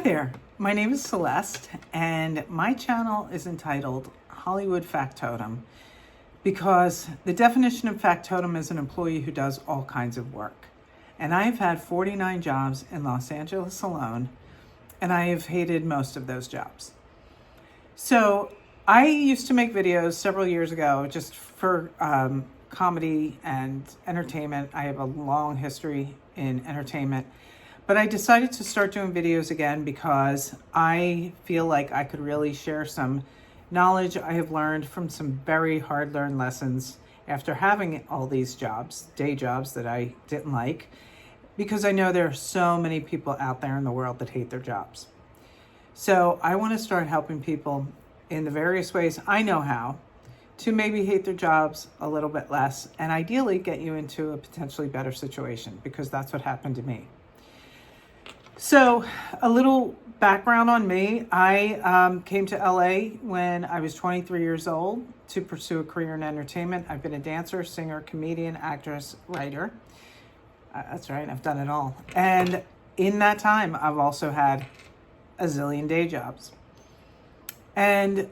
there, my name is Celeste, and my channel is entitled Hollywood Factotum because the definition of factotum is an employee who does all kinds of work. And I've had 49 jobs in Los Angeles alone, and I have hated most of those jobs. So I used to make videos several years ago just for comedy and entertainment. I have a long history in entertainment. But I decided to start doing videos again because I feel like I could really share some knowledge I have learned from some very hard-learned lessons after having all these jobs, day jobs that I didn't like, because I know there are so many people out there in the world that hate their jobs. So I want to start helping people in the various ways I know how to maybe hate their jobs a little bit less and ideally get you into a potentially better situation, because that's what happened to me. So a little background on me. I came to LA when I was 23 years old to pursue a career in entertainment. I've been a dancer, singer, comedian, actress, writer. That's right, I've done it all. And in that time, I've also had a zillion day jobs. And,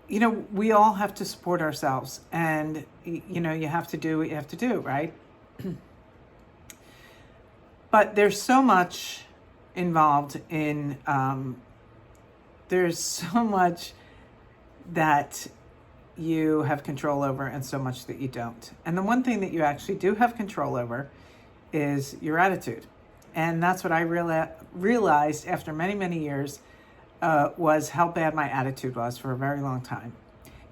you know, we all have to support ourselves, and, you know, you have to do what you have to do, right? But there's so much involved in, there's so much that you have control over and so much that you don't. And the one thing that you actually do have control over is your attitude. And that's what I realized after many, many years was how bad my attitude was for a very long time.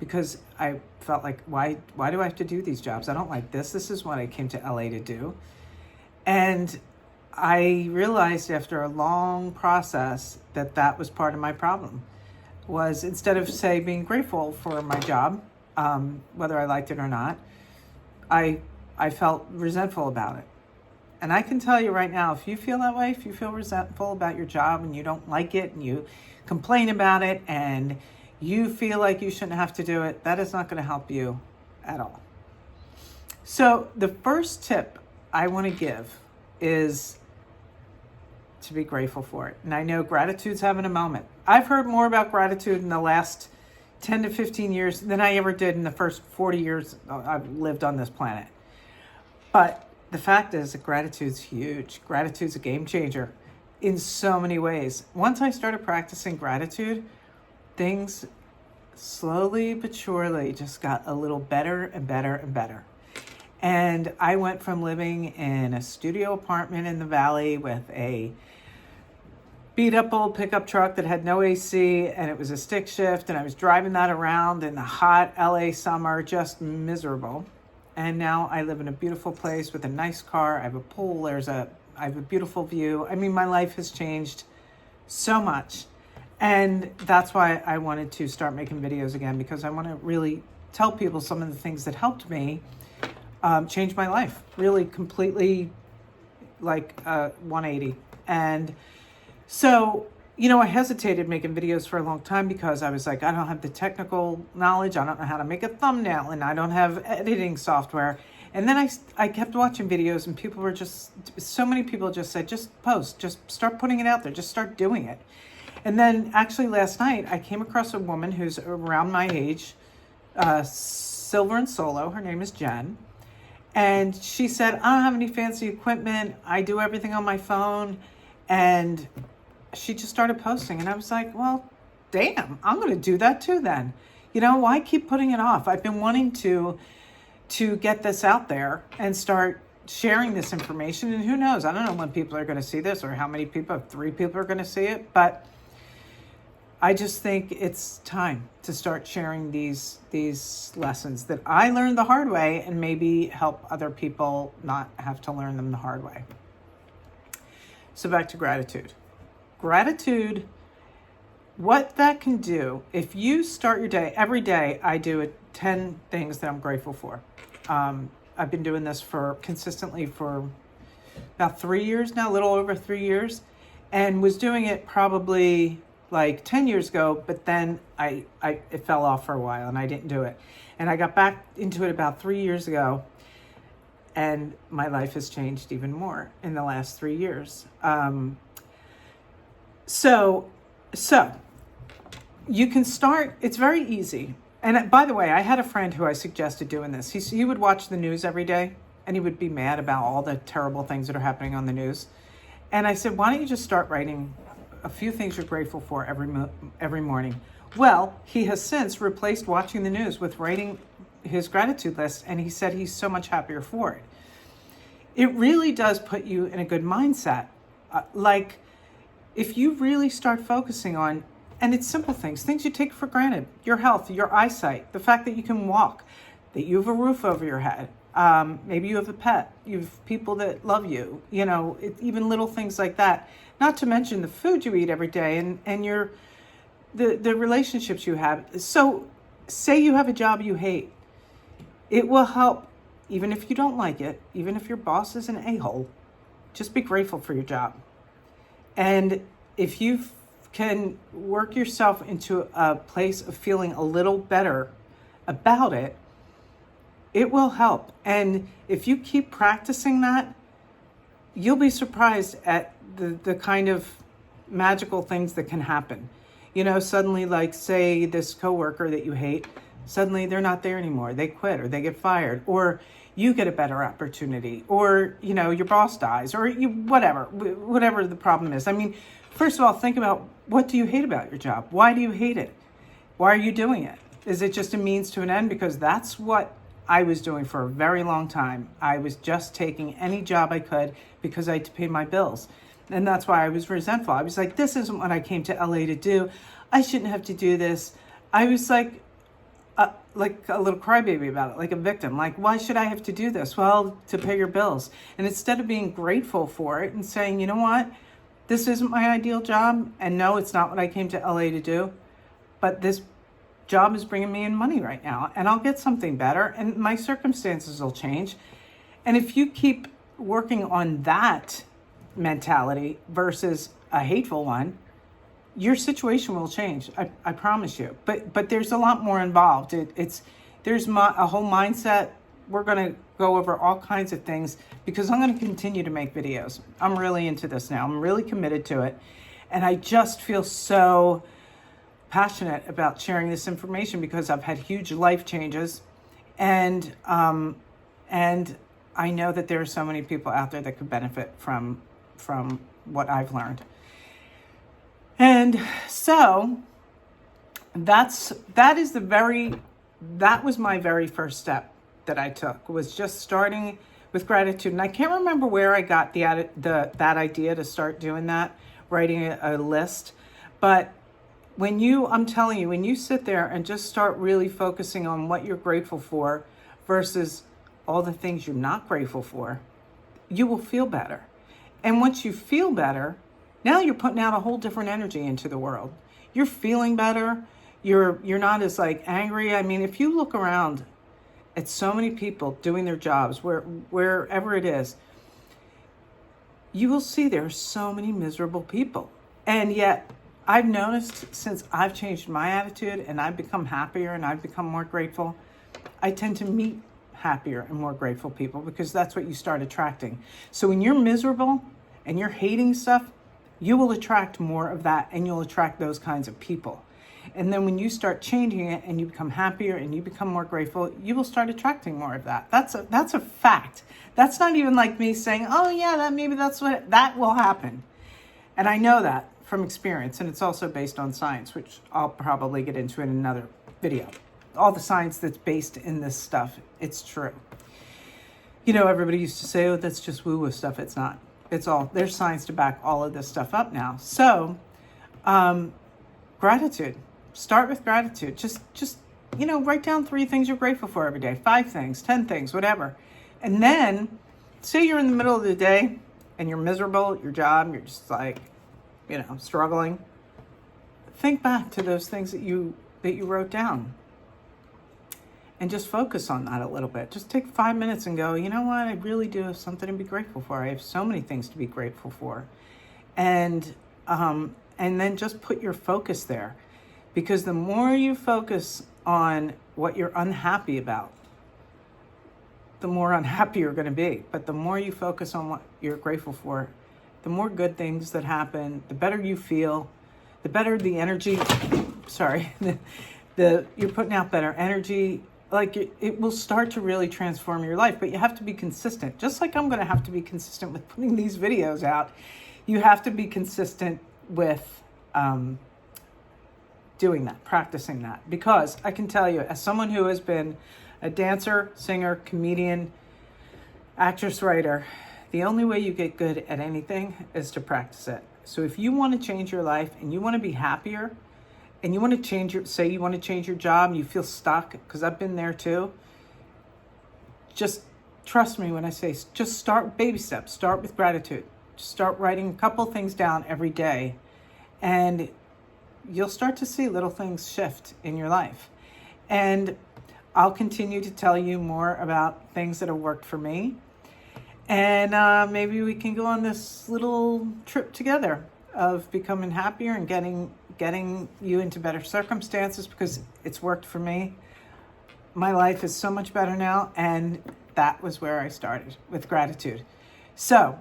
Because I felt like, why do I have to do these jobs? I don't like this. This is what I came to LA to do. And I realized after a long process that that was part of my problem. Was instead of, say, being grateful for my job, whether I liked it or not, I felt resentful about it. And I can tell you right now, if you feel that way, if you feel resentful about your job and you don't like it and you complain about it and you feel like you shouldn't have to do it, that is not going to help you at all. So the first tip I want to give is to be grateful for it. And I know gratitude's having a moment. I've heard more about gratitude in the last 10 to 15 years than I ever did in the first 40 years I've lived on this planet. But the fact is that gratitude's huge. Gratitude's a game changer in so many ways. Once I started practicing gratitude, things slowly but surely just got a little better and better and better. And I went from living in a studio apartment in the Valley with a beat up old pickup truck that had no AC, and it was a stick shift, and I was driving that around in the hot LA summer, just miserable. And now I live in a beautiful place with a nice car. I have a pool. I have a beautiful view. I mean, my life has changed so much. And that's why I wanted to start making videos again, because I want to really tell people some of the things that helped me change my life, really completely, like 180. And so, you know, I hesitated making videos for a long time because I was like, I don't have the technical knowledge. I don't know how to make a thumbnail, and I don't have editing software. And then I kept watching videos, and people were so many people just said, just post, just start putting it out there, just start doing it. And then actually last night, I came across a woman who's around my age, Silver and Solo. Her name is Jen. And she said, I don't have any fancy equipment. I do everything on my phone. And she just started posting. And I was like, well, damn, I'm going to do that too then. You know, why keep putting it off? I've been wanting to get this out there and start sharing this information. And who knows? I don't know when people are going to see this or how many people, if 3 people are going to see it. But I just think it's time to start sharing these lessons that I learned the hard way and maybe help other people not have to learn them the hard way. So back to gratitude. Gratitude, what that can do, if you start your day, every day I do 10 things that I'm grateful for. I've been doing this consistently for about 3 years now, a little over 3 years, and was doing it probably like 10 years ago, but then it fell off for a while and I didn't do it. And I got back into it about 3 years ago, and my life has changed even more in the last 3 years. So, so you can start, it's very easy. And by the way, I had a friend who I suggested doing this. He would watch the news every day and he would be mad about all the terrible things that are happening on the news. And I said, why don't you just start writing a few things you're grateful for every morning? Well, he has since replaced watching the news with writing his gratitude list, and he said he's so much happier for it. It really does put you in a good mindset. Like, if you really start focusing on, and it's simple things you take for granted, your health, your eyesight, the fact that you can walk, that you have a roof over your head, maybe you have a pet, you have people that love you, even little things like that. Not to mention the food you eat every day and the relationships you have. So say you have a job you hate. It will help, even if you don't like it, even if your boss is an a-hole, just be grateful for your job. And if you can work yourself into a place of feeling a little better about it, it will help. And if you keep practicing that, you'll be surprised at the kind of magical things that can happen. Suddenly, like, say this coworker that you hate, suddenly they're not there anymore. They quit or they get fired, or you get a better opportunity, or, your boss dies, or whatever the problem is. I mean, first of all, think about, what do you hate about your job? Why do you hate it? Why are you doing it? Is it just a means to an end? Because that's what I was doing for a very long time. I was just taking any job I could because I had to pay my bills. And that's why I was resentful. I was like, this isn't what I came to LA to do. I shouldn't have to do this. I was like a little crybaby about it, like a victim. Like, why should I have to do this? Well, to pay your bills. And instead of being grateful for it and saying, you know what, this isn't my ideal job. And no, it's not what I came to LA to do. But this job is bringing me in money right now. And I'll get something better. And my circumstances will change. And if you keep working on that mentality versus a hateful one, your situation will change. I promise you. But there's a lot more involved. There's a whole mindset. We're going to go over all kinds of things because I'm going to continue to make videos. I'm really into this now. I'm really committed to it. And I just feel so passionate about sharing this information because I've had huge life changes. And I know that there are so many people out there that could benefit from what I've learned. And so that was my very first step that I took, was just starting with gratitude. And I can't remember where I got that idea to start doing that, writing a list. But I'm telling you, when you sit there and just start really focusing on what you're grateful for versus all the things you're not grateful for, you will feel better. And once you feel better, now you're putting out a whole different energy into the world. You're feeling better. You're not as angry. I mean, if you look around at so many people doing their jobs, wherever it is, you will see there are so many miserable people. And yet I've noticed, since I've changed my attitude and I've become happier and I've become more grateful, I tend to meet happier and more grateful people because that's what you start attracting. So when you're miserable and you're hating stuff, you will attract more of that, and you'll attract those kinds of people. And then when you start changing it and you become happier and you become more grateful, you will start attracting more of that. That's a fact. That's not even like me saying, oh yeah, that will happen. And I know that from experience, and it's also based on science, which I'll probably get into in another video. All the science that's based in this stuff, it's true. Everybody used to say, oh, that's just woo-woo stuff. It's not. There's science to back all of this stuff up now. So, gratitude. Start with gratitude. Just write down 3 things you're grateful for every day, 5 things, 10 things, whatever. And then, say you're in the middle of the day and you're miserable at your job, you're just struggling. Think back to those things that you wrote down. And just focus on that a little bit. Just take 5 minutes and go, you know what? I really do have something to be grateful for. I have so many things to be grateful for. And then just put your focus there. Because the more you focus on what you're unhappy about, the more unhappy you're going to be. But the more you focus on what you're grateful for, the more good things that happen, the better you feel, the better the energy, sorry, you're putting out better energy. Like it will start to really transform your life, but you have to be consistent. Just like I'm going to have to be consistent with putting these videos out, you have to be consistent with doing that, practicing that. Because I can tell you, as someone who has been a dancer, singer, comedian, actress, writer, the only way you get good at anything is to practice it. So if you want to change your life and you want to be happier and you want to change say you want to change your job and you feel stuck, because I've been there too, just trust me when I say, just start baby steps, start with gratitude. Just start writing a couple things down every day and you'll start to see little things shift in your life. And I'll continue to tell you more about things that have worked for me. And maybe we can go on this little trip together of becoming happier and getting you into better circumstances, because it's worked for me. My life is so much better now, and that was where I started, with gratitude. So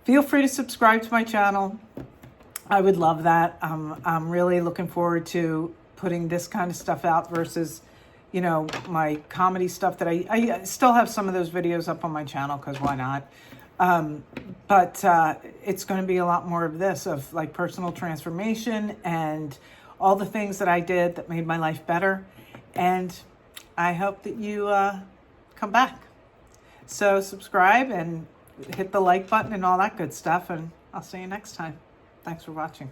feel free to subscribe to my channel. I would love that. I'm really looking forward to putting this kind of stuff out versus, you know, my comedy stuff that I still have some of those videos up on my channel, because why not? But it's going to be a lot more of this, of like personal transformation and all the things that I did that made my life better. And I hope that you come back. So subscribe and hit the like button and all that good stuff. And I'll see you next time. Thanks for watching.